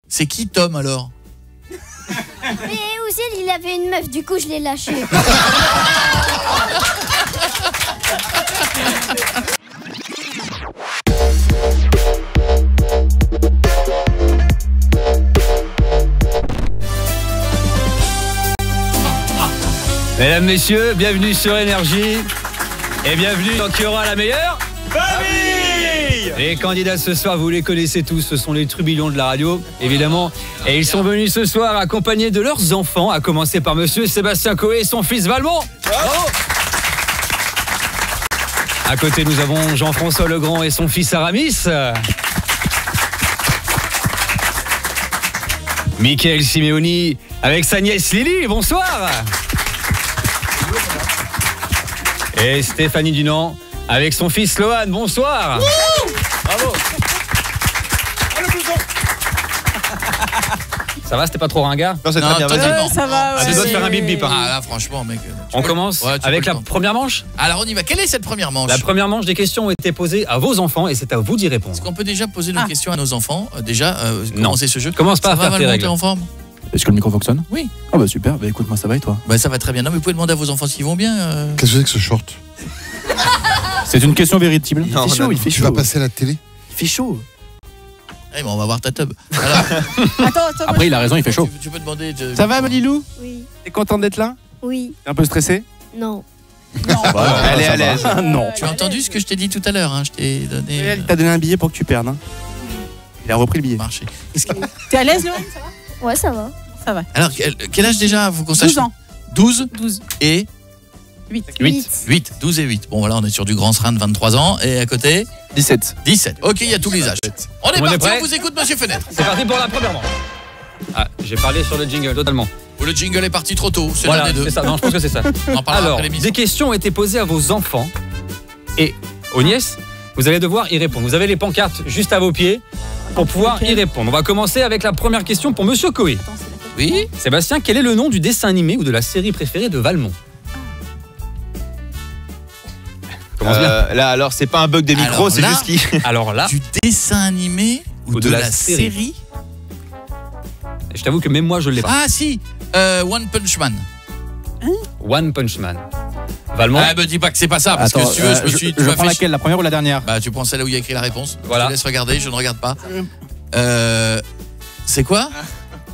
C'est qui Tom alors? Mais Oussel, il avait une meuf, du coup je l'ai lâché. Mesdames, messieurs, bienvenue sur Énergie et bienvenue dans Qui aura la meilleure famille. Les candidats ce soir, vous les connaissez tous, ce sont les trublions de la radio, évidemment. Et ils sont venus ce soir accompagnés de leurs enfants, à commencer par monsieur Sébastien Coé et son fils Valmont. Bravo. À côté, nous avons Jean-François Legrand et son fils Aramis. Mickaël Simeoni avec sa nièce Lily, bonsoir. Et Stéphanie Dunant avec son fils Lohan, bonsoir. Bravo. Ça va, c'était pas trop ringard? Non, c'est très bien, vas-y. Ça va, ouais. Tu dois te faire un bip bip. Ah là, franchement, mec. On commence avec la première manche. Alors on y va. Quelle est cette première manche? La première manche, des questions ont été posées à vos enfants et c'est à vous d'y répondre. Est-ce qu'on peut déjà poser nos questions à nos enfants? Commencer ce jeu? Commence pas à faire tes Valmont, règles. t'es en forme? Est-ce que le micro fonctionne? Oui. Ah bah super, bah écoute, moi ça va et toi? Bah ça va très bien. Non mais vous pouvez demander à vos enfants s'ils vont bien. Qu'est-ce que c'est que ce short? C'est une question véritable. Non, il fait chaud, il fait tu chaud. vas passer à la télé? Il fait chaud. Eh ben on va voir ta tub. Alors, Attends, Après il a raison, il fait chaud. tu peux demander. Ça va Malilou? Oui. T'es contente d'être là? Oui. T'es un peu stressée? Non. Elle est à l'aise. Non. Tu as entendu ce que je t'ai dit tout à l'heure, hein? Je t'ai donné. Elle t'a donné un billet pour que tu perdes. Hein. Il a repris le billet. Marché. T'es à l'aise, Lohan? Ouais, ça va. Ça va. Alors quel âge déjà? Faut qu'on sache. 12 ans. 12 12. et 8. 8. 12 et 8. Bon voilà, on est sur du grand serin de 23 ans. Et à côté 17. 17. Ok, il y a tous les âges. On est On est parti, prêt on vous écoute, monsieur Fenêtre. C'est parti pour la première manche. Ah, j'ai parlé sur le jingle totalement. Oh, le jingle est parti trop tôt, c'est Voilà, l'un des deux. c'est ça. Non, je pense que c'est ça. On en parlera Alors, après l'émission. des questions ont été posées à vos enfants et aux nièces. Vous allez devoir y répondre. Vous avez les pancartes juste à vos pieds pour pouvoir y répondre. On va commencer avec la première question pour monsieur Coé. Oui. Sébastien, quel est le nom du dessin animé ou de la série préférée de Valmont? Commence bien. Là alors c'est pas un bug des micros, Alors c'est là- juste qui. Alors là, Du dessin animé ou de la série? je t'avoue que même moi je l'ai pas. Ah si, One Punch Man. One Punch Man. Valmont. Ah, me dis pas que c'est pas ça, parce que si tu veux, tu je m'as prends fait laquelle, la première ou la dernière? Bah tu prends celle où il y a écrit la réponse. Voilà. Je te laisse regarder, je ne regarde pas. C'est quoi?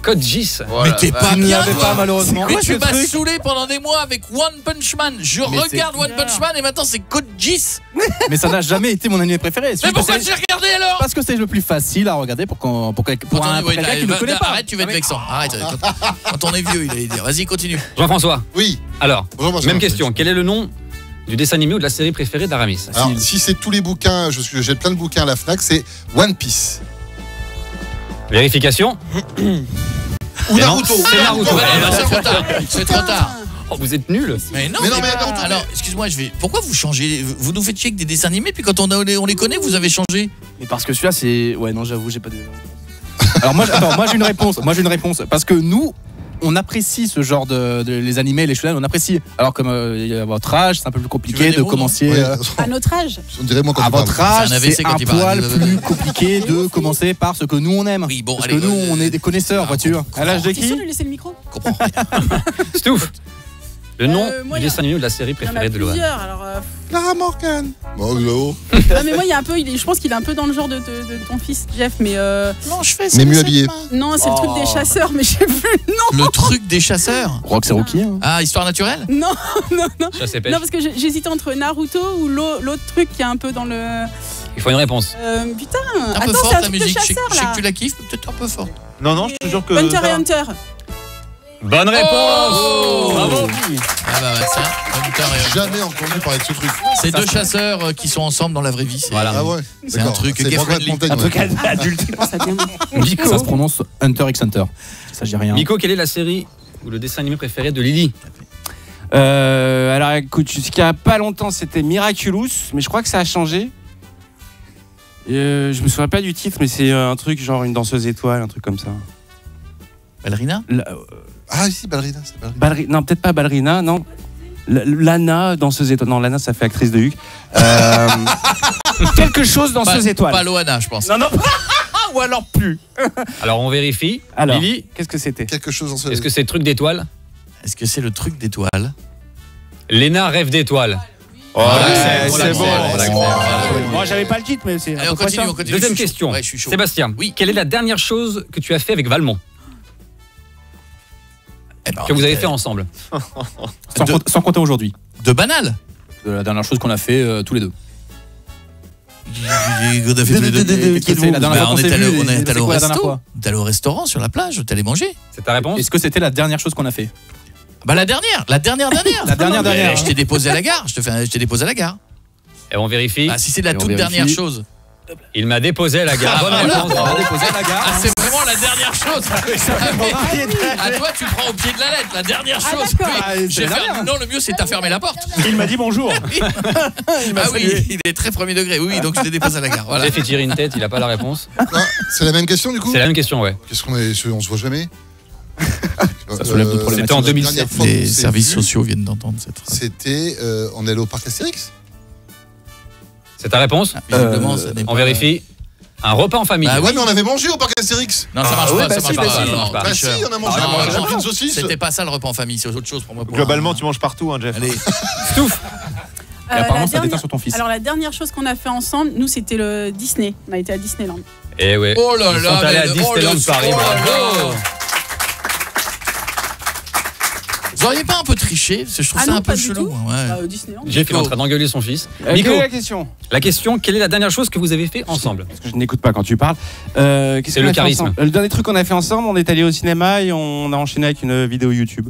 Code Gis. Mais t'es pas Tu n'y bien, avais toi. pas malheureusement. Mais tu m'as saoulé pendant des mois avec One Punch Man. Je Mais regarde One Punch Man et maintenant c'est Code Geass. Mais ça n'a jamais été mon anime préféré. Mais pourquoi j'ai regardé alors? Parce que c'est le plus facile à regarder pour un quelqu'un qui ne connaît pas. Arrête, tu vas être vexant. Arrête. Quand on est vieux, il allait dire. Vas-y, continue. Jean-François. Oui. Alors, Bonjour, moi, même c'est question. Quel est le nom du dessin animé ou de la série préférée d'Aramis? Alors, si c'est tous les bouquins, j'ai plein de bouquins à la Fnac, c'est One Piece. Vérification. Ou Naruto. C'est Naruto. Eh ben, c'est trop tard. C'est trop tard. Oh, vous êtes nuls. Mais non, Mais Naruto, alors, excuse-moi, pourquoi vous changez? Vous nous faites chier avec des dessins animés, puis quand on les connaît, vous avez changé. Mais parce que celui-là c'est. Ouais non j'avoue j'ai pas de. Alors moi j'ai une réponse. Parce que nous on apprécie ce genre de les animés, les shonen, on apprécie. Alors comme à votre âge c'est un peu plus Tu compliqué veux de des mots, commencer. Ouais, À notre âge. on dirait moi quand À on parle. votre âge, C'est un AVC c'est quand un il parle. poil plus compliqué de commencer par ce que nous on aime. Oui, bon, Parce allez. que nous on est des connaisseurs, vois-tu. À l'âge de T'es sûr qui? de lui laisser le micro? Comprends. Stouff. Le nom Moi, du y a- dessin animé ou de la série Il y en a préférée de Lohan? plusieurs, alors. Clara Morgan. Bon, là-haut. Ah, mais moi, il y a un peu. Je pense qu'il est un peu dans le genre de ton fils, Jeff, mais. Non, je fais Mais mieux habillé. Non, c'est le truc des chasseurs, mais je sais plus le nom. Le truc des chasseurs. Rock c'est Rookie. Hein. Ah, histoire naturelle. Non. Chasse et pêche. Non, parce que j'hésitais entre Naruto ou l'autre truc qui est un peu dans le. Il faut une réponse. Putain. Un peu Attends, forte c'est un la truc de musique. Je sais chasseur que là. tu la kiffes, mais peut-être un peu forte. Non je te jure que. Hunter et Hunter. Bonne réponse. Oh. Bravo. Ah bah ouais, ça. Hunter et Hunter. Jamais entendu parler de ce truc. C'est deux chasseurs qui sont ensemble dans la vraie vie. Voilà. Ah ouais. C'est un D'accord. truc C'est gay Brokeback friendly. Mountain, Un truc ouais. adulte. Je pense à bien. Miko. Ça se prononce Hunter x Hunter. Ça je dis rien. Miko, quelle est la série ou le dessin animé préféré de Lily? Alors écoute, jusqu'à il y a pas longtemps c'était Miraculous, mais je crois que ça a changé. Je me souviens pas du titre, mais c'est un truc genre une danseuse étoile, un truc comme ça. Ballerina. Ah, si, Ballerina. C'est Ballerina. Non, peut-être pas Ballerina, non. Lana, danseuse étoile. Non, Lana, ça fait actrice de Hugues. Quelque chose danseuse étoile. Pas Loana, je pense. Non, non. ou alors plus. Alors on vérifie. Alors, Lily, qu'est-ce que c'était? Quelque chose en est-ce que c'est le truc d'étoile? Est-ce que c'est le truc d'étoile? Léna rêve d'étoile. Oh, c'est bon. Moi, j'avais pas le titre, mais c'est. Allez, on continue, on continue. Deuxième Je suis chaud. question. Ouais, je suis chaud. Sébastien, Oui. quelle est la dernière chose que tu as fait avec Valmont? Eh ben, Que vous avez fait ensemble? Sans compter aujourd'hui. De banal. La dernière chose qu'on a fait tous les deux. On a fait tous les deux. Qu'est-ce que c'est la dernière fois On qu'on est s'est allé vu, on est c'est allé au quoi la dernière resto. fois T'es allé au restaurant sur la plage, t'es allé manger. C'est ta réponse? Est-ce que c'était la dernière chose qu'on a fait? Bah la dernière. La dernière. Je t'ai déposé à la gare. Je t'ai déposé à la gare. Et on vérifie. Ah si c'est la Et on toute vérifie. dernière chose. Il m'a déposé à la gare. Bonne voilà. réponse. On a déposé à la gare. Ah c'est vraiment la dernière chose. À toi tu prends au pied de la lettre la dernière chose. d'accord. Oui. Ah, c'est Je vais la faire- dernière. non le mieux c'est t'as fermé la porte. Il m'a dit bonjour. Ah oui il est très premier degré. Oui donc je t'ai déposé à la gare. Voilà. J'ai fait tirer une tête, il a pas la réponse. Non, c'est la même question du coup. C'est la même question, ouais. Qu'est-ce qu'on est On se voit jamais. Ça soulève d'autres problématiques. C'était en la 2007. dernière fois Les qu'on s'est services vus, sociaux viennent d'entendre cette phrase. C'était on est allé au parc Astérix. C'est ta réponse? Visiblement ça n'est On pas. vérifie. Un repas en famille. Bah Ouais, mais on avait mangé au parc Astérix. Non ça marche ouais, pas. bah Ça si, marche bah pas. si. Non, Bah si, tricheur. on a mangé. Ah, On a non, mangé une saucisse. C'était pas ça le repas en famille, c'est autre chose pour moi. Globalement, tu manges partout, hein, Jeff. Allez. Stouff. Et apparemment, la ça déteint dernière- sur ton fils. Alors la dernière chose qu'on a fait ensemble, nous c'était le Disney. On a été à Disneyland. Et ouais. Oh là Ils là, sont allés à mais- Disneyland oh, le- Paris. oh là Bravo. là. Vous auriez pas un peu triché? Parce que je trouve Ah ça non, un peu pas du chelou. tout. Ouais. Disneyland. Jeff est en train d'engueuler son fils. Quelle Nico, est la question? la question, quelle est la dernière chose que vous avez fait ensemble? Parce que je n'écoute pas quand tu parles. Qu'est-ce C'est qu'on le a fait charisme. ensemble Le dernier truc qu'on a fait ensemble, on est allé au cinéma et on a enchaîné avec une vidéo YouTube.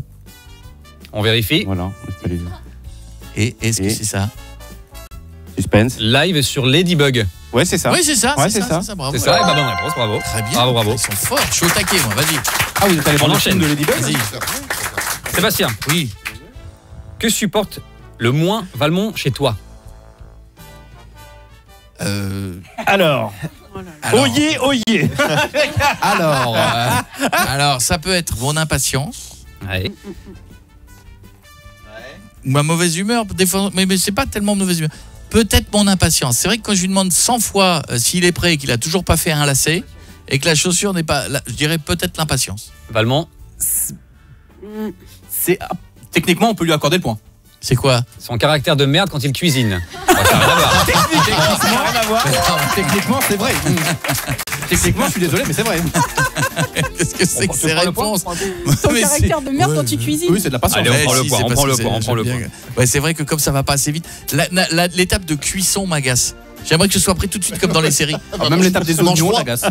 On vérifie. Voilà. Et est-ce que Et- c'est ça? Suspense. Live sur Ladybug. Ouais, c'est ça. Oui, c'est ça. Ouais, c'est ça. Bravo. C'est ça, et bah bonne réponse, bravo. Très bien. Bravo, bravo. Ils sont forts. Je suis au taquet, moi. Vas-y. Ah, vous êtes allé voir On le enchaîne. film de Ladybug? Vas-y. Sébastien, Oui. que supporte le moins Valmont chez toi? Alors. Oh là là. Alors, Oyez, oyez. alors, ça peut être mon impatience, Ouais. ma mauvaise humeur, des fois, mais c'est pas tellement mauvaise humeur. Peut-être mon impatience. C'est vrai que quand je lui demande 100 fois s'il est prêt et qu'il a toujours pas fait un lacet et que la chaussure n'est pas, je dirais peut-être l'impatience. Valmont, C'est techniquement, on peut lui accorder le point. C'est quoi? son caractère de merde quand il cuisine. Ouais, ça n'a rien à voir. Techniquement, rien à voir. Techniquement, c'est vrai. Techniquement, je suis désolé, mais c'est vrai. Qu'est-ce que c'est que ces réponses? Ton Mais caractère de merde ouais. quand tu cuisines. Oui, c'est de la patience. Allez, on prend le si, point, c'est on parce prend que le c'est- point, on prend le j'aime point. bien. Ouais, c'est vrai que comme ça va pas assez vite, l'étape de cuisson m'agace. J'aimerais que je sois pris tout de suite comme dans les séries. Alors, même l'étape des oignons, t'agace.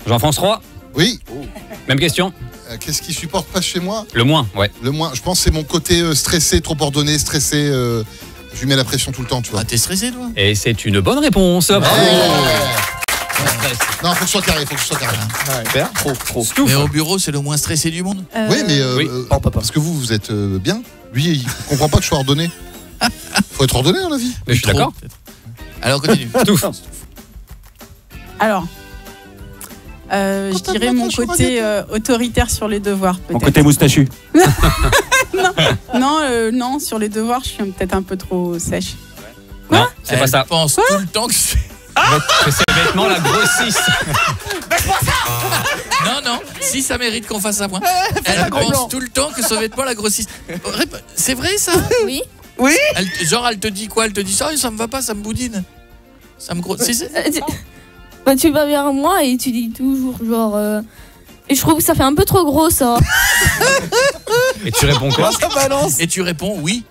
Jean-François 3, Oui. même question. Qu'est-ce qui supporte pas chez moi? Le moins, ouais. Le moins, je pense, c'est mon côté stressé, trop ordonné, stressé. Je lui mets la pression tout le temps, tu vois. Ah, t'es stressé, toi? Et c'est une bonne réponse. Bravo. Non, faut que ce soit carré, faut que ce soit carré. Super, trop. Stouff. Mais au bureau, c'est le moins stressé du monde. Oui, mais Oui. parce que vous êtes bien. Lui, il comprend pas que je sois ordonné. Faut être ordonné dans la vie. Mais je suis Trop, d'accord. peut-être. Alors, continue. Stouff. Alors, je dirais mon côté autoritaire sur les devoirs, Mon peut-être. côté moustachu. Non, sur les devoirs, je suis peut-être un peu trop sèche. Non, c'est pas Elle ça. pense tout le temps que c'est... Que ses vêtements la grossissent. Non, si ça mérite qu'on fasse un point. Elle pense tout le temps que son vêtement la grossisse. C'est vrai, ça? Oui. Elle te dit quoi? Elle te dit ça, ça me va pas, ça me boudine. Ça me grossit. Bah, tu vas vers moi et tu dis toujours genre. Et je trouve que ça fait un peu trop gros ça. Et tu réponds quoi? Et tu réponds oui.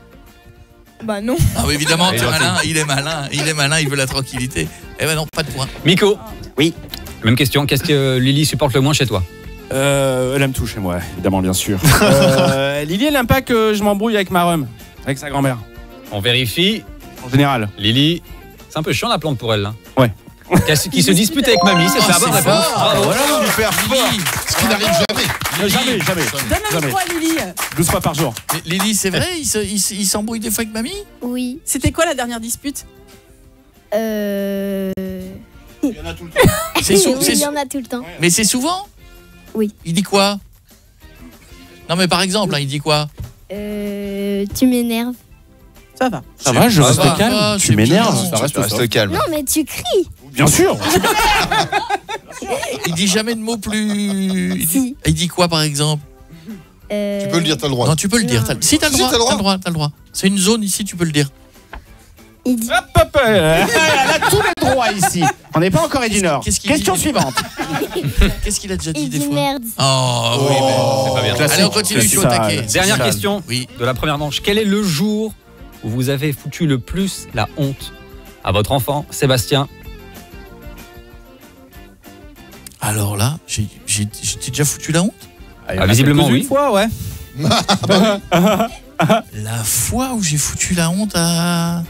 Bah non. Ah oui, évidemment, Il est t'es gentil. malin, il est malin, il veut la tranquillité. Eh ben non, pas de point. Miko. Oui. Même question. Qu'est-ce que Lily supporte le moins chez toi? Elle aime tout chez moi, évidemment, bien sûr. Lily, elle aime pas que je m'embrouille avec ma rhum, avec sa grand-mère, On vérifie. en général. Lily, c'est un peu chiant la plante pour elle là. Ouais. Qui se dispute avec mamie, c'est ça, bonne c'est réponse. fort. Bravo. Voilà, Super fort. Ce qui n'arrive jamais. Jamais. Donne un Jamais. micro à Lily. 12 fois par jour. Lily, c'est vrai, il s'embrouille des fois avec mamie? Oui. C'était quoi la dernière dispute? Il Il y en a tout le temps. y en a tout le temps. Mais c'est souvent? Oui. Il dit quoi? Non mais par exemple, hein, il dit quoi? Tu m'énerves. Ça va. Ça va, je Ça reste va, calme. c'est Tu m'énerves. bien. Ça reste Reste calme. Non mais tu cries. Bien sûr. Il dit jamais de mots plus. Si. Il dit quoi par exemple? Tu peux le dire, t'as le droit. Non, tu peux le dire. Si, t'as le Si, droit. t'as le droit. T'as le droit. C'est une zone ici, tu peux le dire. Il dit. Hop, elle a tous les droits ici. On n'est pas en Corée du Nord. Qu'est-ce qu'il Question dit suivante. Qu'est-ce qu'il a déjà dit Il des dit fois? merde. Oh, oui, mais. C'est pas bien. Allez, on continue, je suis au taquet. Dernière question Oui. de la première manche. Quel est le jour où vous avez foutu le plus la honte à votre enfant, Sébastien? Alors là, j'ai déjà foutu la honte. Visiblement, oui. Une fois, ouais. La fois où j'ai foutu la honte à...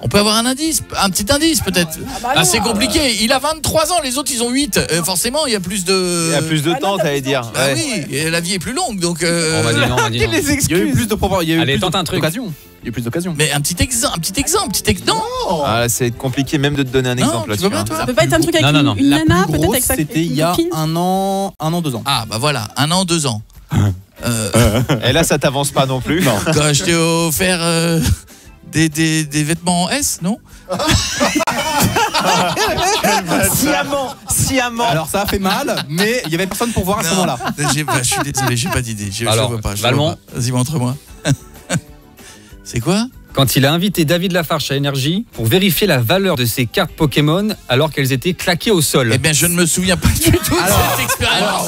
On peut avoir un indice, un petit indice peut-être. C'est compliqué, il a 23 ans, les autres ils ont 8. Forcément, il y a plus de... Il y a plus de temps, t'allais dire. Ah Ouais. oui, et la vie est plus longue, donc... On va dire non, on va dire non. Il y a eu plus de propos. Allez, tente un truc. d'occasions. Il y a eu plus d'occasions. Mais un petit exemple. Non, Ah, là, c'est compliqué même de te donner un Non, exemple tu veux là-dessus. pas, toi Ça peut pas être un truc avec Non. une La nana, plus peut-être grosse, avec sa c'était il y a copine. 1 an, 2 ans. Ah bah voilà, 1 an, 2 ans. Et là, ça t'avance pas non plus. Non. Quand je t'ai offert des vêtements en S, non? Sciemment. Alors ça a fait mal, mais il y avait personne pour voir à ce moment-là. Je suis désolé, j'ai pas d'idée. Je Alors, vois pas. Valmont. vois pas. Vas-y, montre-moi. C'est quoi? Quand il a invité David Lafarge à Énergie pour vérifier la valeur de ses cartes Pokémon alors qu'elles étaient claquées au sol. Eh bien, je ne me souviens pas du tout de cette expérience.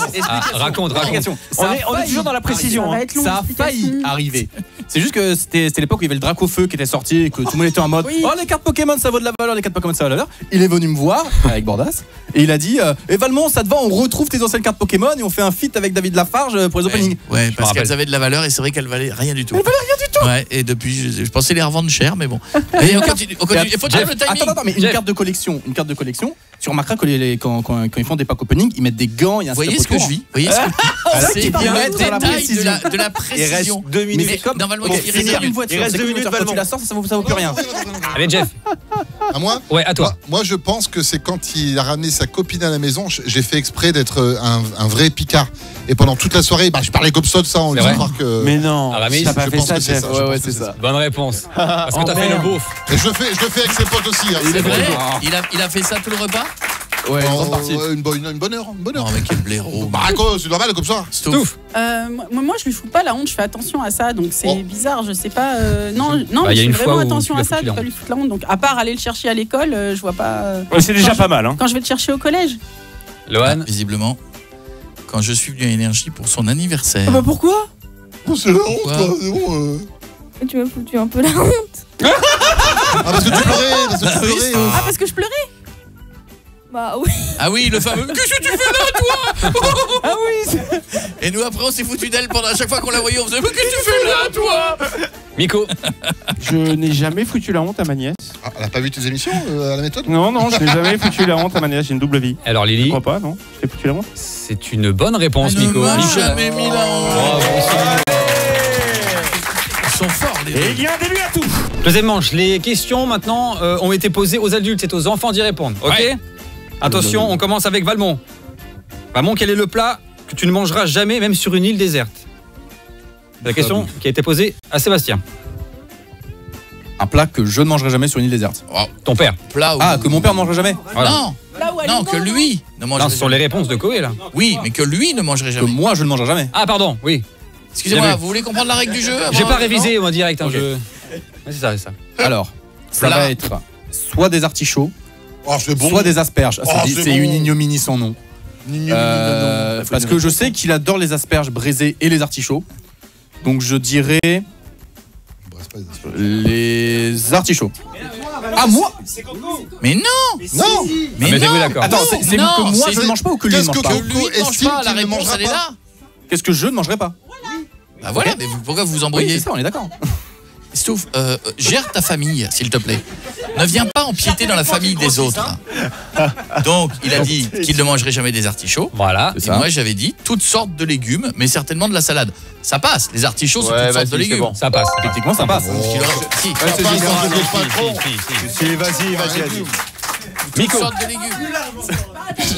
Raconte. On est toujours dans la précision. Ça va hein. être long, Ça a l'explication. failli arriver. C'est juste que c'était l'époque où il y avait le Dracofeu qui était sorti et que tout le monde était en mode Oui. oh les cartes Pokémon ça vaut de la valeur, les cartes Pokémon ça vaut de la valeur. Il est venu me voir avec Bordas et il a dit Valmont ça te va, on retrouve tes anciennes cartes Pokémon et on fait un feat avec David Lafarge pour les openings. Ouais, parce rappelle. qu'elles avaient de la valeur et c'est vrai qu'elles valaient rien du tout. Elles valaient rien du tout. Ouais, et depuis, je pensais les revendre cher, mais bon. Et on continue. Il faut dire le timing. Attends, mais une Jeff. carte de collection, tu remarqueras que quand ils font des packs opening, ils mettent des gants, il y a un Vous voyez stop ce que je autour. vis? Vous voyez ce que c'est tu bien parles le dans la détail précision. de la Il reste précision. 2 minutes. Mais c'est comme Normalement, pour il reste finir 2 une minutes. voiture, Il reste c'est 2 comme une minutes, voiture, quand tu Valmont. la sors, ça vaut plus rien. Allez, Jeff. À moi? Ouais, à toi. Moi, je pense que c'est quand il a ramené sa copine à la maison, j'ai fait exprès d'être un vrai picard. Et pendant toute la soirée, je parlais comme ça de ça en lui C'est disant vrai que... Mais non. Aramis, T'as pas je fait pense ça, que c'est Jeff. ça. Je pense que c'est ça. Bonne réponse. Parce que t'as fait le beauf. Et je le fais avec ses potes aussi. hein. C'est vrai? Ah. Il a fait ça tout le repas? Ouais, une Oh, grande partie. ouais, une bonne heure. Non, mais quel blaireau. Baraco, c'est normal comme ça. Stouff. Moi, je lui fous pas la honte, je fais attention à ça, donc c'est Oh. bizarre, je sais pas. Non, Bah, mais y a je une fais fois vraiment où attention tu à l'as ça, foutu de la pas lui foutre la honte. Donc, à part aller le chercher à l'école, je vois pas. Ouais, c'est déjà pas mal. Hein. Quand je vais le chercher au collège. Lohan. Visiblement, quand je suis venu à Énergie pour son anniversaire. Pourquoi? Oh, c'est la honte, Quoi quoi. C'est bon. Tu m'as foutu un peu la honte. Ah, parce que tu pleurais. Parce que tu pleurais. Ah, parce que je pleurais? Bah oui. Ah oui, le fameux. Qu'est-ce que tu fais là, toi? Ah oui. Et nous après on s'est foutu d'elle pendant à chaque fois qu'on la voyait, on faisait mais qu'est-ce que tu fais là, toi? Miko. Je n'ai jamais foutu la honte à ma nièce. Ah, elle a pas vu tes émissions à la méthode? Non, je n'ai jamais foutu la honte à ma nièce. J'ai une double vie. Alors Je Lily, crois pas, non? Je t'ai foutu la honte? c'est une bonne réponse, Elle ne Miko. m'a Michel. jamais mis la honte. Bravo. Ils sont forts les Et deux. il y a un début à tout. Deuxième manche. Les questions maintenant ont été posées aux adultes. C'est aux enfants d'y répondre. Ok. Ouais. Attention, on commence avec Valmont. Valmont, quel est le plat que tu ne mangeras jamais, même sur une île déserte? C'est la question qui a été posée à Sébastien. Un plat que je ne mangerai jamais sur une île déserte. Ton père. Plat ou... Ah, que mon père ne mangerait jamais. Voilà. Non, Là où elle non, est que bonne, lui ne Non, mangerait ce sont les jamais. réponses de Koé là. Oui, mais que lui ne mangerait Que jamais. moi je ne mangerai jamais. Ah pardon, oui. Excusez-moi, Jamais. vous voulez comprendre la règle du jeu J'ai avant, pas non révisé en direct. Hein, Ok. c'est ça, c'est ça. Alors, ça Plat. va être soit des artichauts, Oh, c'est bon. soit des asperges. Oh, C'est c'est une bon. ignominie sans nom. Parce que je sais qu'il adore les asperges braisées et les artichauts. Donc je dirais Bah, c'est pas des asperges. les artichauts. Ah moi Mais non, Non. mais Mettez-vous non. d'accord. Attends, c'est Non, que moi c'est- je ne mange pas ou que lui ne Qu'est-ce mange que pas Que lui ne mange estime pas, la qu'il ne réponse mangera elle est pas. là. Qu'est-ce que je ne mangerai pas? Bah voilà, mais pourquoi vous vous Oui, embrouillez? c'est ça, on est d'accord. Stouff, gère ta famille, s'il te plaît. Ne viens pas empiéter dans la famille des autres. Donc, il a dit qu'il ne mangerait jamais des artichauts. Voilà. Et C'est ça. moi, j'avais dit toutes sortes de légumes, mais certainement de la salade. Ça passe, les artichauts sont Ouais, toutes sortes de vas-y, c'est légumes. bon. Ça passe. Techniquement, ça passe. Qu'il aurait- Si, Ça passe dans le jeu de patron. Si, vas-y. toutes sortes de légumes.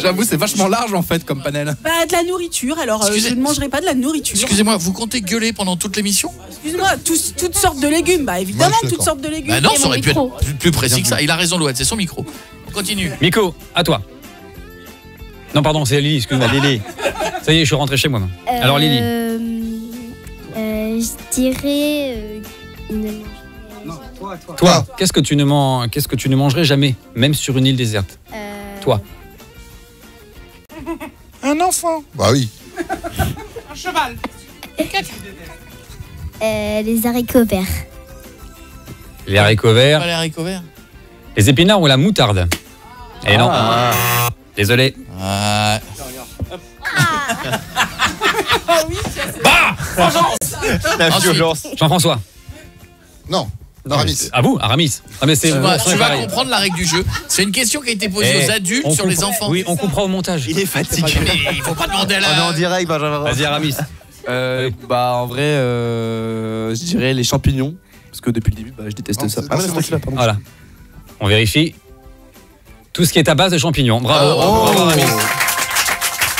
J'avoue, c'est vachement large en fait comme panel. Bah, de la nourriture, alors Excusez- je ne mangerai pas de la nourriture. Excusez-moi, vous comptez gueuler pendant toute l'émission? Excuse-moi, toutes sortes de légumes. Bah, évidemment, Moi, je suis toutes d'accord. sortes de légumes. Bah non, Et ça mon aurait pu être micro. plus précis que ça. Il a raison, Louette, c'est son micro. On continue. Miko, à toi. Non, pardon, c'est Lily, excuse-moi. Lily. Ça y est, je suis rentré chez moi. Alors, Lily. Je dirais une... Toi, qu'est-ce que tu ne mangerais jamais, même sur une île déserte? Toi. Un enfant. Bah oui. Un cheval. Les haricots verts. Les haricots verts. Pas les haricots verts. Les épinards ou la moutarde? Eh non. Désolé. Ouais. La violence. Jean-François. Non. Aramis. À vous, Aramis. Ah, mais c'est Tu vas pareil. comprendre la règle du jeu. C'est une question qui a été posée aux adultes sur les enfants. Oui, on comprend au montage. Il est fatigué. Mais il faut pas demander à On est la... en direct, Benjamin. Vas-y, Aramis. Bah en vrai, je dirais les champignons. Parce que depuis le début, je déteste ça. c'est moi qui- pardon. Voilà. On vérifie. Tout ce qui est à base de champignons. Bravo. Bravo, Aramis.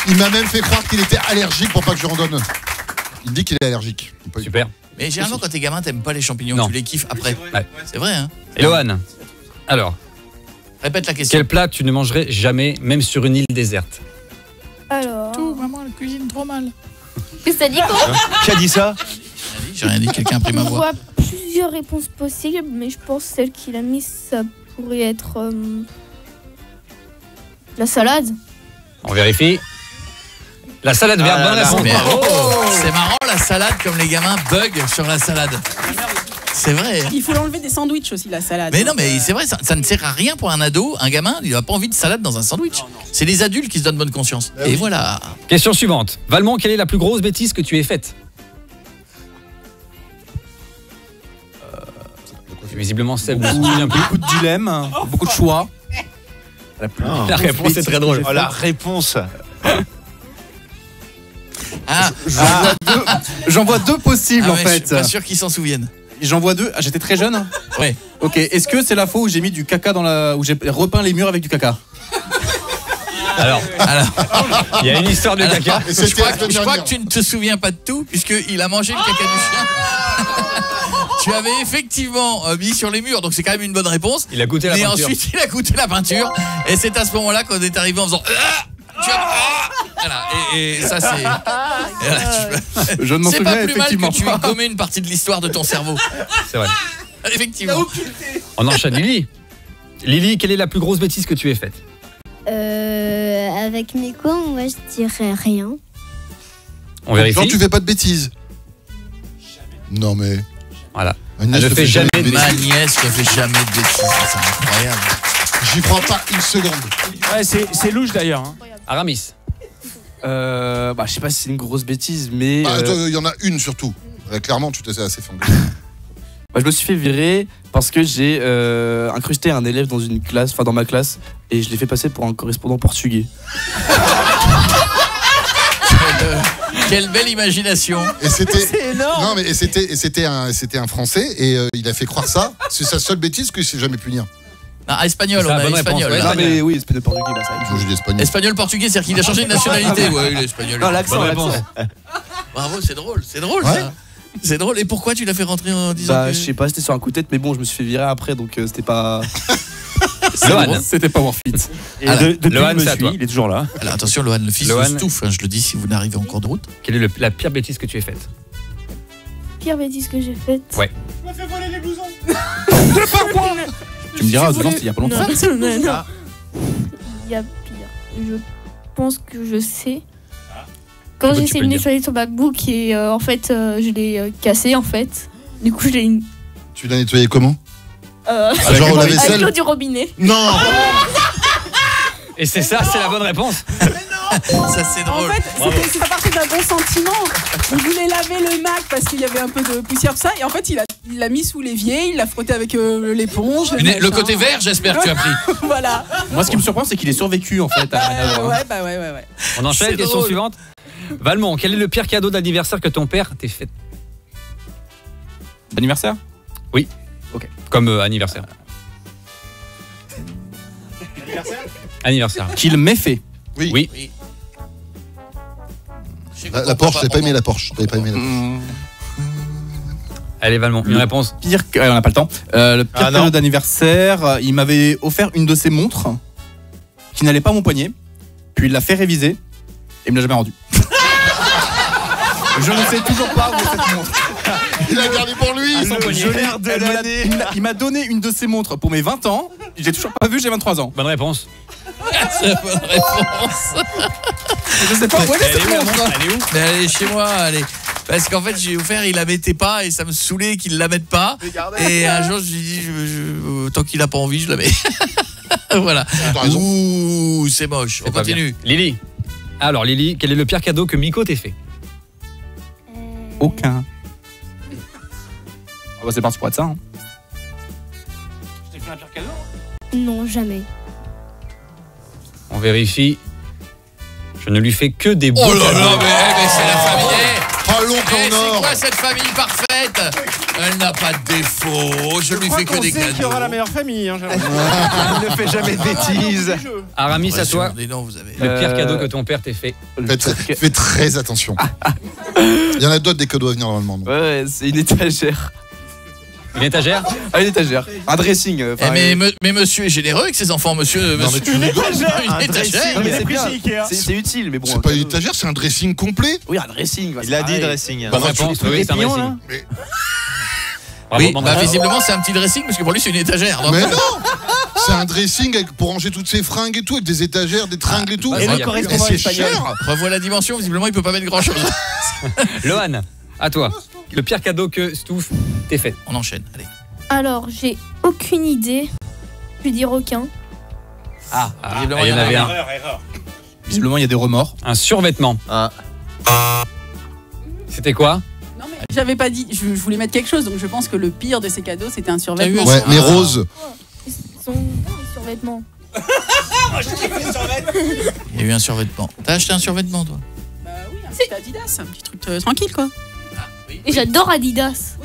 Il m'a même fait croire qu'il était allergique pour pas que je lui en donne. Il dit qu'il est allergique. Super. Mais généralement, quand t'es gamin, t'aimes pas les champignons. Non. Tu les kiffes après. Ouais. C'est vrai, hein. Eloane. Alors, Répète la question. quel plat tu ne mangerais jamais, même sur une île déserte? Alors. Tout, maman, elle cuisine trop mal. Qu'est-ce que ça dit quoi? Qui a dit ça? J'ai rien dit, quelqu'un a pris ma Je voix. vois plusieurs réponses possibles, mais je pense que celle qu'il a mise, ça pourrait être la salade. On vérifie. La salade verte, bonne réponse. Mais, Bravo. c'est marrant, la salade, comme les gamins bug sur la salade. C'est vrai. Il faut l'enlever des sandwichs aussi, la salade. Mais non, mais c'est vrai, ça ne sert à rien pour un ado. Un gamin, il n'a pas envie de salade dans un sandwich. C'est les adultes qui se donnent bonne conscience. Et voilà. Question suivante. Valmont, quelle est la plus grosse bêtise que tu aies faite? Visiblement, Seb ne se souvient plus. Beaucoup de dilemmes, beaucoup de choix. La réponse est très drôle. Oh, la réponse. Ah, J'en vois deux possibles en ouais, je suis fait. pas sûr qu'ils s'en souviennent. J'en vois deux. Ah, j'étais très jeune. Ouais. Ok. Est-ce que c'est la fois où j'ai mis du caca où j'ai repeint les murs avec du caca? Alors, il y a une histoire de caca. Et Je c'était crois, la semaine je crois dernière. que tu ne te souviens pas de tout, puisqu'il a mangé le caca du chien. Tu avais effectivement mis sur les murs, donc c'est quand même une bonne réponse. Il a goûté la Mais peinture. ensuite, il a goûté la peinture. Et c'est à ce moment-là qu'on est arrivé en faisant... Voilà, et ça c'est... et voilà, Je ne m'en c'est souviens pas plus mal effectivement que tu aies pas. gommé une partie de l'histoire de ton cerveau. C'est vrai. Effectivement. On enchaîne. Lily. Lily, quelle est la plus grosse bêtise que tu aies faite? Avec Miko, moi je dirais rien. On vérifie. Genre, tu fais pas de bêtises. Non, mais. Voilà. Agnès Elle ne fait jamais de Ma bêtises. nièce ne fait jamais de bêtises, c'est incroyable. J'y crois pas une seconde. Ouais, c'est louche d'ailleurs. Hein. Aramis. Je sais pas si c'est une grosse bêtise, mais Bah, il y en a une surtout. Clairement, tu t'es assez fendu. je me suis fait virer parce que j'ai incrusté un élève dans une classe, dans ma classe, et je l'ai fait passer pour un correspondant portugais. Quelle belle imagination. Et c'était. C'est énorme. Non, mais et c'était un Français et il a fait croire ça. C'est sa seule bêtise que je sais jamais punir. Non, espagnol, C'est on la a bonne espagnol. réponse, ouais. espagnol. mais oui, c'est de portugais, bah, ça. Il faut que je dise espagnol. Espagnol, portugais, c'est-à-dire qu'il a changé de nationalité. Ouais, il est espagnol. Non, l'accent, Bonne réponse. Bravo, c'est drôle Ouais. ça. C'est drôle. Et pourquoi tu l'as fait rentrer en disant Bah, que... je sais pas, c'était sur un coup de tête, mais bon, je me suis fait virer après, donc c'était pas. Lohan. C'était pas worth it. Et Alors, depuis, Lohan, il me c'est à suit, toi. il est toujours là. Alors attention, Lohan, le fils Lohan. de Stouff, hein, je le dis si vous n'arrivez en cours de route. Quelle est la pire bêtise que tu aies faite? Pire bêtise que j'ai faite. Ouais. Tu me diras, à 12 ans, c'était il y a pas longtemps. Non. Il y a pire. Je pense que je sais. Quand Écoute, j'ai tu peux essayé le de dire. nettoyer son MacBook et en fait je l'ai cassé en fait. Du coup je l'ai Tu l'as nettoyé comment? Genre au avec lave-vaisselle? l'eau du robinet. Non. Et c'est ça, c'est la bonne réponse. Ça, c'est En drôle. fait, c'est pas parti d'un bon sentiment. Il voulait laver le Mac parce qu'il y avait un peu de poussière, tout ça. Et en fait, il l'a mis sous l'évier, il l'a frotté avec l'éponge. Le machin. côté vert, j'espère que tu as pris. Voilà. Moi, ce qui me surprend, c'est qu'il ait survécu en fait à la manœuvre. Ouais. On enchaîne. C'est Question drôle. suivante. Valmont, quel est le pire cadeau d'anniversaire que ton père t'ait fait? D'anniversaire? Comme anniversaire. Anniversaire. Qu'il m'ait fait. Oui. Oui. Oui. La Porsche, t'avais pas aimé la Porsche. T'avais pas aimé la Porsche. Allez, Valmont, une réponse. Pire, on n'a pas le temps. Le pire Ah, non. cadeau d'anniversaire, il m'avait offert une de ses montres qui n'allait pas à mon poignet. Puis il l'a fait réviser et il me l'a jamais rendu. Je ne sais toujours pas où est cette montre. Il l'a gardé pour lui. Il m'a donné une de ses montres pour mes 20 ans. J'ai toujours pas vu, j'ai 23 ans. Bonne réponse. C'est la bonne réponse. Je sais pas où elle est cette Elle est où, la montre. montre Elle est où Mais elle est chez moi, allez. Parce qu'en fait, j'ai offert, il la mettait pas et ça me saoulait qu'il la mette pas. Et un jour, je lui ai dit, tant qu'il a pas envie, je la mets. Voilà. T'as raison. Ouh, c'est moche. On C'est pas continue. bien. Lily. Alors, Lily, quel est le pire cadeau que Miko t'ait fait? Aucun. Ah bah c'est parti pour être ça. Hein. Non, jamais. On vérifie. Je ne lui fais que des beaux Oh là cadeaux. là, mais c'est la famille. Oh, l'oncle Eh, en c'est or. quoi cette famille parfaite? Elle n'a pas de défaut. Je lui fais que des cadeaux. qui aura la meilleure famille. Hein, Il ne fait jamais de bêtises. Aramis, à toi. Des noms, vous avez. Le pire cadeau que ton père t'ait fait. Fais très attention. Il y en a d'autres des cadeaux à venir normalement. donc. Ouais, c'est une étagère. Une étagère? Ah, une étagère. Un dressing. Mais monsieur est généreux avec ses enfants, monsieur. Non, mais tu rigoles. Une étagère. Non, mais c'est bien. Ikea. C'est utile, mais bon. C'est pas une étagère, c'est un dressing complet. Oui, un dressing. Il a dit dressing. Bonne réponse. Oui, c'est un pions, dressing. Mais- Bravo, Oui, bonne bah réponse. visiblement c'est un petit dressing parce que pour lui c'est une étagère. donc- Mais non. C'est un dressing pour ranger toutes ses fringues et tout, avec des étagères, des tringles et tout. bah, ça, y a Mais plus. c'est cher. Revois la dimension, visiblement il peut pas mettre grand chose. Lohan, à toi. Le pire cadeau que Stouff t'ait fait. On enchaîne, allez. Alors, j'ai aucune idée. Je vais dire aucun. Visiblement, il y en avait un. Visiblement il y a des remords. Un survêtement. Ah. C'était quoi? Non, mais j'avais pas dit. Je voulais mettre quelque chose, donc je pense que le pire de ces cadeaux, c'était un survêtement. Ouais, mais rose. Ils sont bien, les survêtements. Il y a eu un survêtement. T'as acheté un survêtement toi? Bah oui, un petit Adidas, un petit truc tranquille, quoi. Et j'adore Adidas.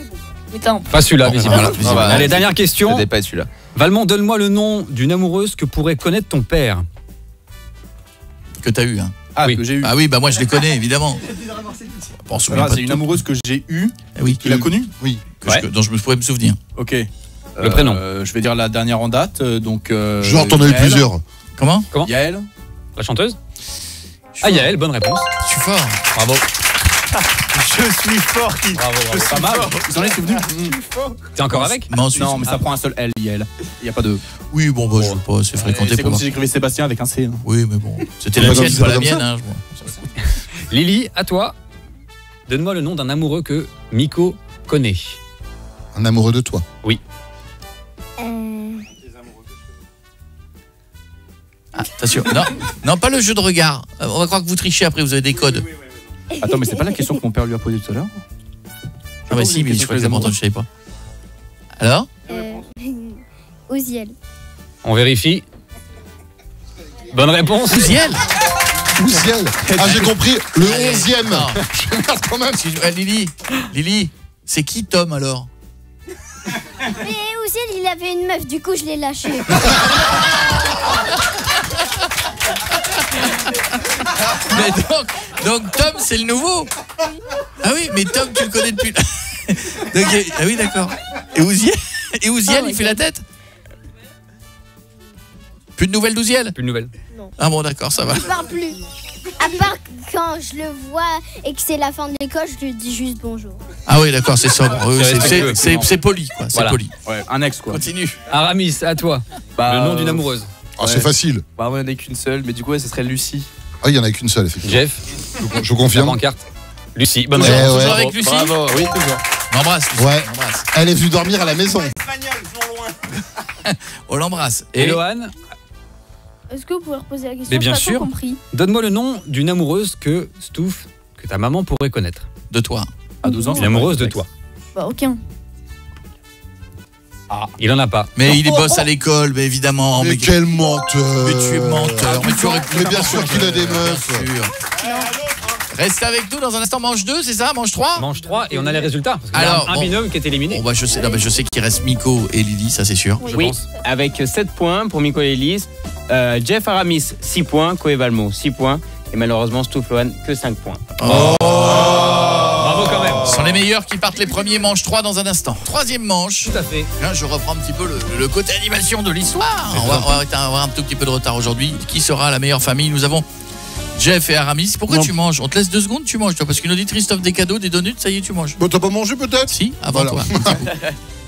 Mais attends, Pas celui-là, Bon, visiblement. voilà, visiblement. Allez, dernière question. Peut-être pas celui-là. Valmont, donne-moi le nom d'une amoureuse que pourrait connaître ton père. Que t'as eu, hein. Ah, Oui. que j'ai eu. Ah oui, bah moi je les connais évidemment. Bon, on se souvient Alors, pas c'est de une tout. amoureuse que j'ai eue. Ah oui, Tu l'as connue? Oui. dont je me pourrais me souvenir. Ok. Le prénom. Je vais dire la dernière en date. Donc. Genre, t'en as eu Yael. plusieurs. Comment? Yael. La chanteuse? Ah, Yael, bonne réponse. Je suis fort. Bravo. Je suis fort. Bravo, bravo. Pas mal. Vous en êtes souvenu? T'es encore avec? Mais ensuite- Non, mais ça prend un seul L, Yael. Il n'y a pas de. Oui, bon, bah, je sais pas, c'est fréquenté C'est pour comme moi. si j'écrivais Sébastien avec un C. hein. Oui, mais bon, c'était C'est la pas comme tienne, ça, pas c'est la comme mienne. ça. Hein, je m'en fous. Lily, à toi. Donne-moi le nom d'un amoureux que Miko connaît. Un amoureux de toi. Ah, attention. Non, non, pas le jeu de regard. On va croire que vous trichez après, vous avez des codes. Attends, mais c'est pas la question que mon père lui a posée tout à l'heure. Ah bah si, mais je crois que j'ai entendu, je savais pas. Alors? Oziel. On vérifie. Bonne réponse. Ouziel. Ouziel. Ah, j'ai compris. Le 11e. Non. Je regarde quand même. Lily, c'est qui Tom alors? Mais Oziel, il avait une meuf, du coup, je l'ai lâché. Mais donc Tom c'est le nouveau. Ah oui, mais Tom tu le connais depuis. Donc, ah oui, d'accord. Et Ouziel, il fait la tête? Plus de nouvelles d'Ouziel? Plus de nouvelles. Ah bon, d'accord, ça va. Il parle plus. À part quand je le vois et que c'est la fin de l'école, je lui dis juste bonjour. Ah oui, d'accord, c'est sobre. Oui, C'est respectueux. c'est poli, quoi. C'est Voilà. poli. Ouais, un ex quoi. Continue. Aramis, à toi. Bah, Le nom d'une amoureuse. Ah, c'est facile. Bah, moi, il n'y en a qu'une seule, mais du coup, ouais, ce serait Lucie. Ah, il y en a qu'une seule, effectivement. Jeff, Je la confirme. pancarte. Lucie, bonne Ouais, réponse. ouais. Toujours avec Lucie? Bravo, oui, toujours. On l'embrasse, Lucie. Ouais. On l'embrasse. Elle est venue dormir à la maison. On l'embrasse. Et Lohan, est-ce que vous pouvez reposer la question? Mais bien J'ai pas trop sûr. compris. donne-moi le nom d'une amoureuse que Stouff, que ta maman pourrait connaître. De toi. À 12 ans. Une amoureuse de toi. Bah, aucun. Il en a pas. Mais il est boss à l'école, mais évidemment. Mais quel menteur. Mais tu es menteur. Mais tu aurais pu. Mais bien sûr qu'il a des meufs. Bien sûr. Reste avec nous dans un instant. Manche 2, c'est ça? Manche 3? Manche 3 et on a les résultats. Parce qu'il y a Alors, un bon. binôme qui est éliminé. Bon, bah, je sais, non, mais je sais qu'il reste Miko et Lily, ça c'est sûr. je Oui, pense. avec 7 points pour Miko et Elise. Jeff Aramis, 6 points. Koé Valmont, 6 points. Et malheureusement, Stouff Lohan, que 5 points. Bravo quand même. Ce sont les meilleurs qui partent les premiers, manche 3 dans un instant. Troisième manche. Tout à fait. Là, je reprends un petit peu le côté animation de l'histoire. On va avoir un tout petit peu de retard aujourd'hui. Qui sera la meilleure famille? Nous avons Jeff et Aramis. Pourquoi tu manges? On te laisse 2 secondes, tu manges toi, parce qu'une auditrice t'offre des cadeaux, des donuts, ça y est, tu manges. Bon, t'as pas mangé peut-être? Si, avant toi.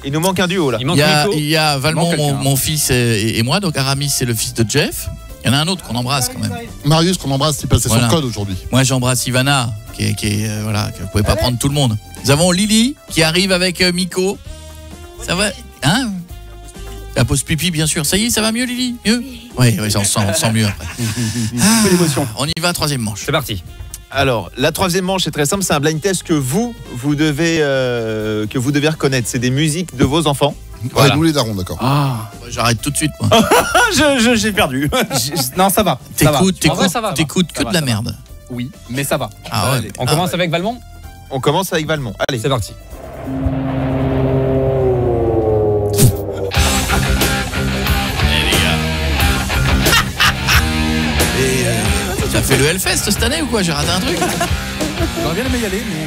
Il nous manque un duo là. Il y a Valmont, mon fils et moi, donc Aramis c'est le fils de Jeff. Il y en a un autre qu'on embrasse quand même. Marius qu'on embrasse, il passait son code aujourd'hui. Moi j'embrasse Ivana, qui est voilà, que vous pouvez pas prendre tout le monde. Nous avons Lily qui arrive avec Miko. Ça va? Hein? La pause pipi bien sûr. Ça y est, ça va mieux Lily? Mieux? Oui, on sent mieux après. On y va, troisième manche. C'est parti. Alors, la troisième manche est très simple, c'est un blind test que vous devez reconnaître. C'est des musiques de vos enfants. Voilà. Ouais, nous les darons, d'accord. Ah, j'arrête tout de suite. Moi. J'ai perdu. Non, ça va. T'écoutes que de la merde. Oui, mais ça va. Ah ouais. On commence avec Valmont? On commence avec Valmont. Allez, c'est parti. Ça fait le Hellfest cette année ou quoi? J'ai raté un truc. J'aurais bien aimé y aller, mais...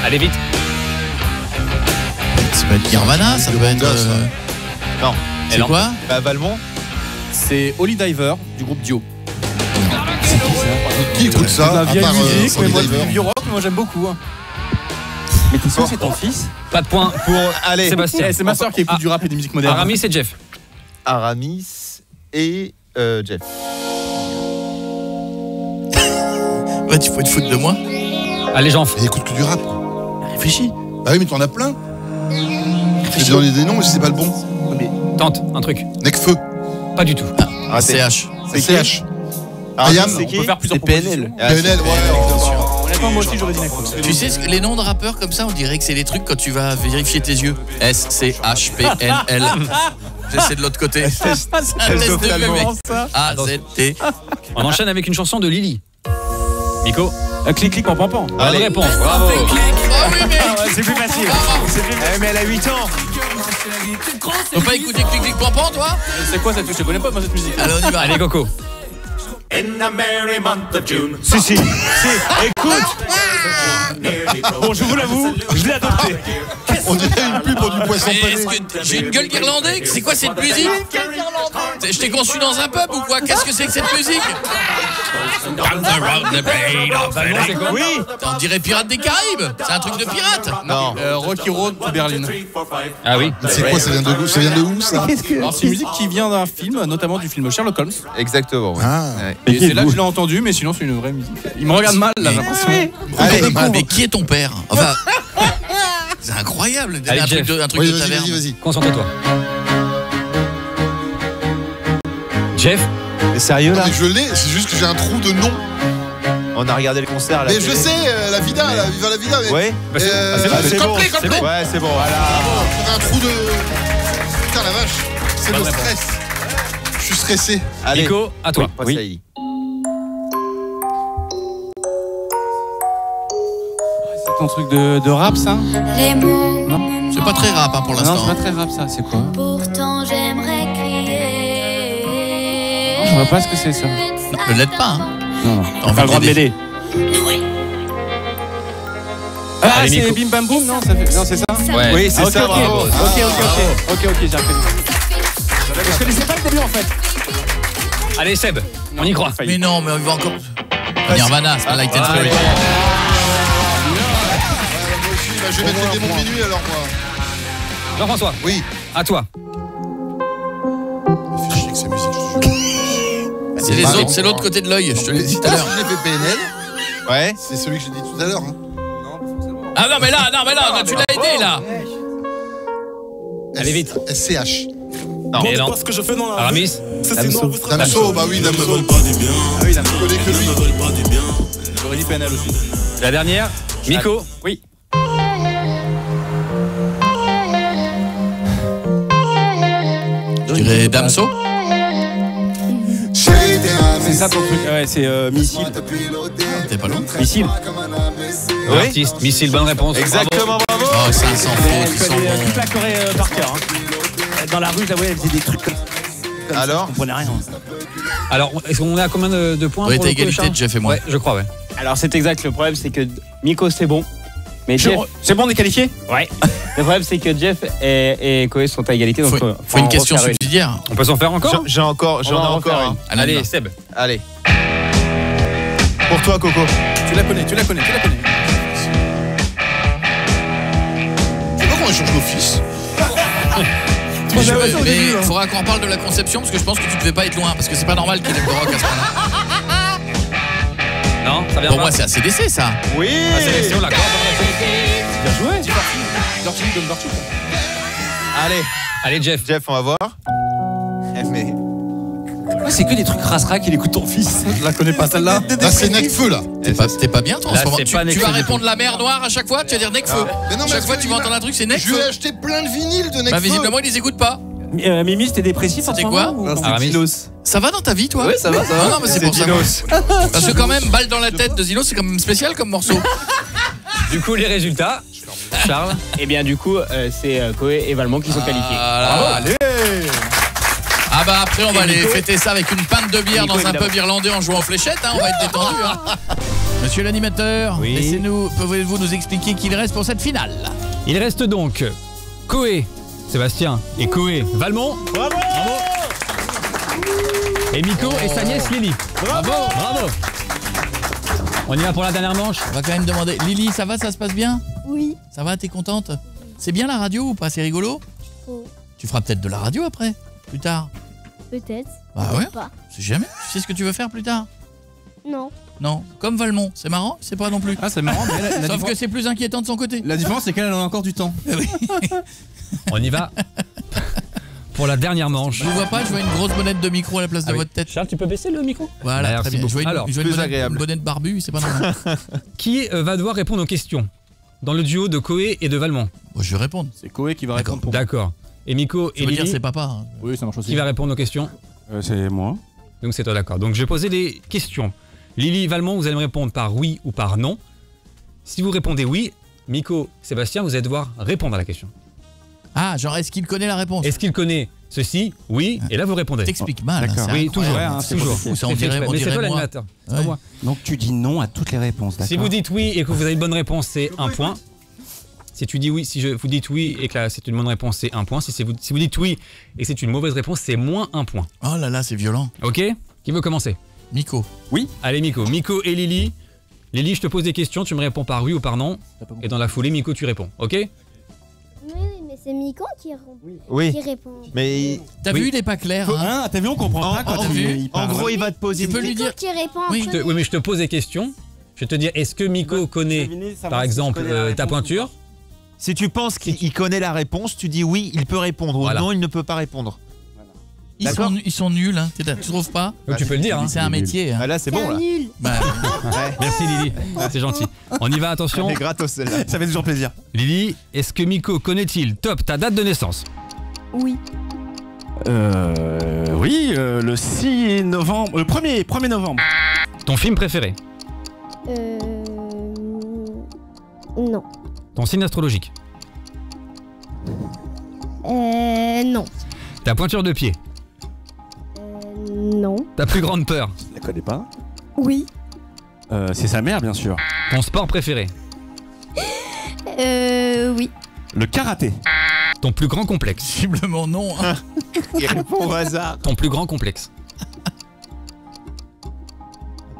Allez vite. Ça peut être Nirvana, ça peut être... Non. C'est quoi? Valmont. C'est Holy Diver du groupe Dio. Qui écoute ça? La vieille musique, mais moi Diver. du vieux rock, mais moi j'aime beaucoup. Hein. Mais t'es sûr que c'est ton fils? Pas de point pour Sébastien. C'est ma soeur qui écoute du rap et des musiques modernes. Aramis et Jeff. Aramis et Jeff. Ouais, tu peux te foutre de moi. Allez, Jean. Il écoute que du rap. Réfléchis. Bah oui, mais t'en as plein. J'ai donné des noms, mais c'est pas le bon. Tente un truc. Necfeu. Pas du tout. Ah, CH. C'est CH. Ayam, c'est On peut faire plusieurs PNL. PNL, ouais, bien sûr. Honnêtement, moi aussi j'aurais dit Necfeu. Tu sais, les noms de rappeurs comme ça, on dirait que c'est les trucs quand tu vas vérifier tes yeux. S-C-H-P-N-L. C'est de l'autre côté. Ça. A-Z-T. On enchaîne avec une chanson de Lily. Nico. Clic, clic, pam, pam, pam. Bonne réponse, bravo. Oh oui, mais... C'est plus facile. mais elle a 8 ans. Faut pas écouter Clic Clic Pampan, toi? C'est quoi cette musique? Je connais pas moi cette musique. Allez, on y va. Allez, Coco. Si. Écoute. Bon, je vous l'avoue, je l'ai adopté. On dirait une pub pour du poisson Mais pané. est-ce que j'ai une gueule d'Irlandais? C'est quoi cette musique? Je t'ai conçu dans un pub ou quoi? Qu'est-ce que c'est que cette musique? C'est quoi? Oui. On dirait Pirates des Caraïbes. C'est un truc de pirate. Non. Rocky Road to Berlin. Ah oui. C'est quoi? Ça vient de où ça? Alors c'est une musique qui vient d'un film, notamment du film Sherlock Holmes. Exactement. Ouais. Ah. Ouais. Et c'est là que je l'ai entendu, mais sinon c'est une vraie musique. Il me regarde mal là, j'ai l'impression. Allez, Mais qui est ton père? Enfin, c'est incroyable. Allez, Un truc Jeff. de, un truc Oui, de vas-y, taverne. vas-y. Concentre-toi. Jeff. T'es sérieux Non, là? mais je l'ai, c'est juste que j'ai un trou de nom. On a regardé le concert à la Mais télé. je sais, la Vida, Viva la Vida. Mais... Ouais. c'est bon. complet. Ouais, c'est bon. Voilà. J'avais un trou de... Putain la vache, c'est le stress. Je suis stressé. Allez. Nico, à toi. Oui. C'est ton truc de rap ça? Les mots. C'est pas très rap hein, pour Non, l'instant. c'est pas très rap ça, c'est quoi? Pourtant j'aimerais crier. Je vois pas ce que c'est ça. Ne l'aide pas. Hein. Non, non. T'as envie Pas le droit de d'aider. m'aider. Ah, Allez, c'est Nico. Bim Bam Boum, non, ça fait... non, c'est ça? Ouais. Oui, c'est Ah, ok, ça, ok. bravo. Ok, j'ai reconnu. Je connaissais pas le début en fait. Allez, Seb. On y croit. Mais non, mais on va encore. Nirvana, c'est pas Light and Spirit. Je vais mettre les démons minuit alors moi. Jean-François. Oui. À toi. Fais chier avec ces musiques, je te jure. C'est les autres, c'est l'autre côté de l'œil, je te l'ai dit tout à l'heure. Si j'ai fait PNL, Ouais. c'est celui que j'ai dit tout à l'heure. Hein. Ah non, mais là, tu l'as aidé là. Allez, vite. SCH. Non, mais non. Ce que je fais dans la Aramis. Damso, bah oui, Damso. pas du bien. Ah oui, Damso. Je connais que lui. veulent pas du bien. J'aurais dit PNL aussi. La dernière. Nico. Oui. Je dirais Damso. C'est ça ton truc. Ouais, c'est Missile. T'es pas loin. Missile. Artiste. Missile, bonne réponse. Exactement, bravo. Oh, 500 fautes, Elle ils sont connaît bons. toute la Corée par cœur. Dans la rue, elle faisait des trucs comme ça. Alors Je comprenais rien. Alors, est-ce qu'on est à combien de points On est pour à le coup, égalité, Charles Jeff et moi. Ouais, je crois, ouais. Alors c'est exact, le problème c'est que Miko c'est bon. Mais Jeff... C'est bon, on est qualifié? Ouais. Le problème c'est que Jeff et Koé sont à égalité. Donc faut une question subsidiaire. On peut s'en faire encore? J'en ai encore une. Allez, Seb. Allez. Pour toi, Coco. Tu la connais. Tu vois qu'on échange d'office? Mais il faudra qu'on parle de la conception parce que je pense que tu devais pas être loin parce que c'est pas normal qu'il aime le rock à ce point-là. Non, ça vient Pour pas. moi, c'est ACDC ça. Oui. La sélection, la corde. Bien joué. Dirty. Allez, Jeff. Jeff, on va voir. Mais. C'est que des trucs rassera qu'il écoute ton fils. Je la connais pas celle-là. Là, c'est Necfeu, là. T'es pas bien toi en Là, ce moment. c'est pas Tu Necfeu vas du répondre la mer Noire à chaque fois. Tu vas dire Necfeu. Mais non, mais Chaque fois tu vas entendre un truc, c'est Je lui Necfeu. ai acheté plein de vinyles de Necfeu. Bah visiblement ils les écoutent pas. Mimi, c'était dépressif en C'était ce quoi? moment, ou- Aramis. Ça va dans ta vie toi? Oui, ça va. Non mais c'est pour ça. Parce que quand même balle dans la tête de Zino c'est quand même spécial comme morceau. Du coup, les résultats. Charles. Et bien du coup c'est Koé et Valmont qui sont qualifiés. Allez. Ah bah après on va aller fêter ça avec une pinte de bière dans un pub irlandais en jouant aux fléchettes, hein, on va être détendu. Hein. Monsieur l'animateur, pouvez-vous nous expliquer qui il reste pour cette finale? Il reste donc Koé, Sébastien, et Koé, Valmont. Bravo. Et Miko et sa nièce Lily. Bravo. On y va pour la dernière manche. On va quand même demander, Lily, ça va, ça se passe bien? Oui. Ça va, t'es contente? C'est bien la radio ou pas? C'est rigolo? Oh. Tu feras peut-être de la radio après, plus tard. Peut-être. Bah ouais. Pas. C'est jamais. Tu sais ce que tu veux faire plus tard? Non. Non. Comme Valmont, c'est marrant, c'est pas non plus. Ah, c'est marrant. Mais Sauf que c'est plus inquiétant de son côté. la différence, c'est qu'elle a encore du temps. On y va pour la dernière manche. Je vous vois pas, je vois une grosse bonnette de micro à la place de votre tête. Charles, tu peux baisser le micro? Voilà, Merci très bien. beaucoup. Je vois Alors, une bonnette barbue, c'est pas normal. Qui va devoir répondre aux questions dans le duo de Koé et de Valmont? Bon, je vais répondre. C'est Koé qui va répondre pour. D'accord. Et Miko Ça et veut dire Lily, c'est papa. Hein. Oui, ça marche aussi. qui va répondre aux questions? C'est moi. Donc c'est toi, d'accord. Donc je vais poser les questions. Lily, Valmont, vous allez me répondre par oui ou par non. Si vous répondez oui, Miko, Sébastien, vous allez devoir répondre à la question. Ah, genre est-ce qu'il connaît la réponse? Est-ce qu'il connaît ceci? Oui. Et là vous répondez. T'expliques mal. D'accord. Hein, Oui, toujours. Ouais, hein, c'est toujours. Ou ça, on C'est dirait- fait on Mais c'est dirait toi moi. l'animateur. C'est pas Ouais. moi. Donc tu dis non à toutes les réponses, d'accord? Si vous dites oui et que vous avez une bonne réponse, c'est un point. Si tu dis oui, si vous dites oui et que là c'est une bonne réponse, c'est un point. Si vous dites oui et que c'est une mauvaise réponse, c'est moins un point. Oh là là, c'est violent. Ok? Qui veut commencer? Miko. Allez Miko. Miko et Lily. Lily, je te pose des questions, tu me réponds par oui ou par non. Et dans la foulée, Miko, tu réponds. Ok? Oui, mais c'est Miko qui répond. Mais T'as vu, il est pas clair. Hein. Ah, t'as vu, on comprend pas quand t'as vu il en parle. gros, il va te poser. Tu peux lui Miko dire. qui répond en Oui. premier. Oui, mais je te pose des questions. Je vais te dire, est-ce que Miko connaît, par exemple, ta pointure? Si tu penses qu'il connaît la réponse, tu dis oui, il peut répondre. Ou Voilà. non, il ne peut pas répondre. Ils sont nuls, hein. Tu trouves pas? Donc, tu peux le dire. Hein. C'est un métier. Hein. Ah, là, c'est bon, là. Nul. Bah, Merci Lily, c'est gentil. On y va, attention. C'est gratos, celle-là. Ça fait toujours plaisir. Lily, est-ce que Miko connaît-il, top, ta date de naissance? Oui. Oui, le 6 novembre. Le 1er novembre. Ton film préféré? Non. Ton signe astrologique? Non. Ta pointure de pied? Non. Ta plus grande peur? Je la connais pas. Oui. C'est sa mère, bien sûr. Ton sport préféré? Oui. Le karaté. Ton plus grand complexe? visiblement non. Hein. Il répond au hasard. Ton plus grand complexe?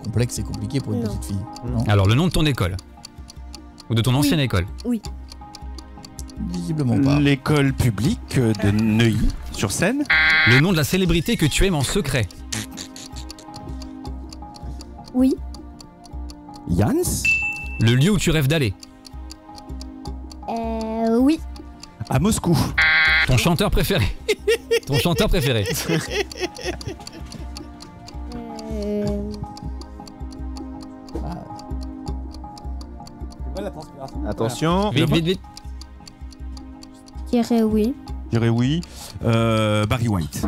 Complexe, c'est compliqué pour une Non. petite fille. Non. Alors, le nom de ton école? Ou de ton ancienne école? Visiblement pas. L'école publique de Neuilly-sur-Seine. Le nom de la célébrité que tu aimes en secret? Oui. Jans. Le lieu où tu rêves d'aller? Oui. À Moscou. Ton chanteur préféré? Ton chanteur préféré? Attention. Vite, vite, vite. Je dirais oui. Je dirais oui. Barry White.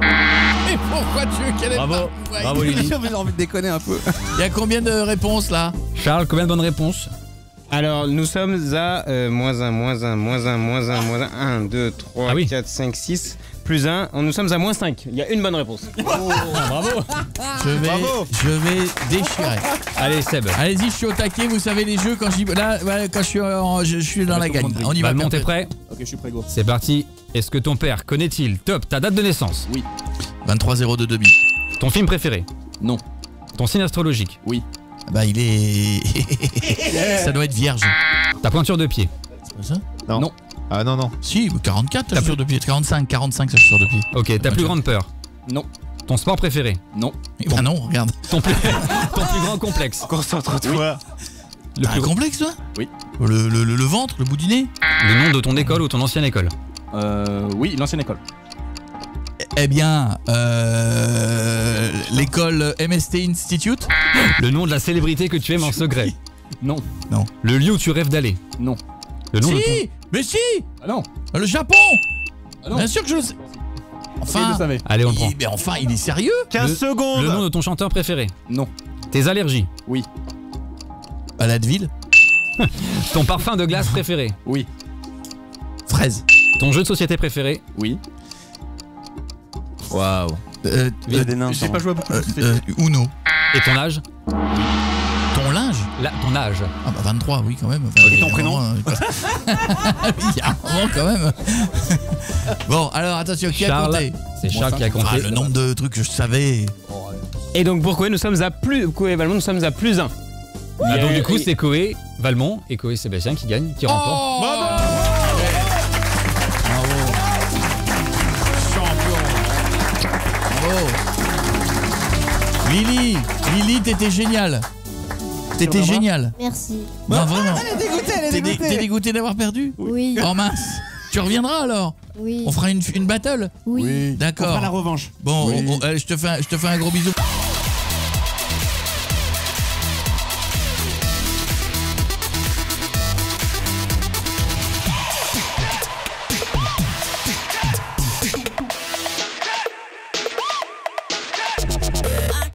Et pourquoi tu veux qu'elle ait Bravo. pas- Bravo Lily. J'ai envie de déconner un peu. Il y a combien de réponses là? Charles, combien de bonnes réponses? Alors, nous sommes à -1, -1, -1, -1, -1, 2, 3, Ah oui. 4, 5, 6. plus 1. Nous sommes à moins 5. Il y a une bonne réponse. Bravo. Je vais déchirer. Allez Seb. Allez-y, je suis au taquet, vous savez les jeux quand je suis dans la gagne. On y va. Valmont, t'es prêt? Ok, je suis prêt, go. C'est parti. Est-ce que ton père connaît-il top ta date de naissance? Oui. 23-02-2000. Ton film préféré? Non. Ton signe astrologique? Oui. Bah il est... Ça doit être vierge. Ta pointure de pied? C'est pas ça? Non. Non. Ah non, non. Si, 44 ta chaussure de pied. 45 sa chaussure de pied. Ok, ta plus grande peur? Non. Ton sport préféré? Non. Bah non, regarde. Ton plus grand complexe? Concentre-toi. Le plus complexe toi? Oui. Le ventre, le bout du nez? Le nom de ton école ou ton ancienne école? Oui, l'ancienne école. Eh bien, l'école MST Institute. Le nom de la célébrité que tu aimes en secret? Non. Non. Le lieu où tu rêves d'aller? Non. Le nom de ton... Si, mais si. Ah non. Le Japon. Ah non. Bien sûr que je le sais. Je Enfin, le savais. Allez, on le prend. mais enfin, il est sérieux? 15 secondes. Le nom de ton chanteur préféré? Non. Tes allergies? Oui. Baladeville. Ton parfum de glace préféré? Oui. Fraise. Ton jeu de société préféré? Oui. Waouh. Il y a des nains. J'ai pas joué à beaucoup. Uno. Et ton âge? Ton linge? Ton âge? Ah bah 23, oui quand même. Enfin, Et ton prénom? Il y a un moment quand même. Bon, alors attention, qui a Charles. compté? C'est Charles qui a compté. Ah, le nombre de trucs que je savais. Et donc pour Koé, nous sommes à plus... Koé et Valmont, nous sommes à plus 1. Ah, donc du coup, c'est Koé, Valmont et Koé Sébastien qui gagnent, qui remportent. Bravo! Champion. Bravo. Lily, t'étais génial. T'étais génial. Merci. Non, vraiment. Elle est dégoûtée. T'es dégoûté d'avoir perdu? Oui. Oh mince. Tu reviendras alors? Oui. On fera une battle? Oui. D'accord. On fera la revanche. Bon, je te fais un gros bisou.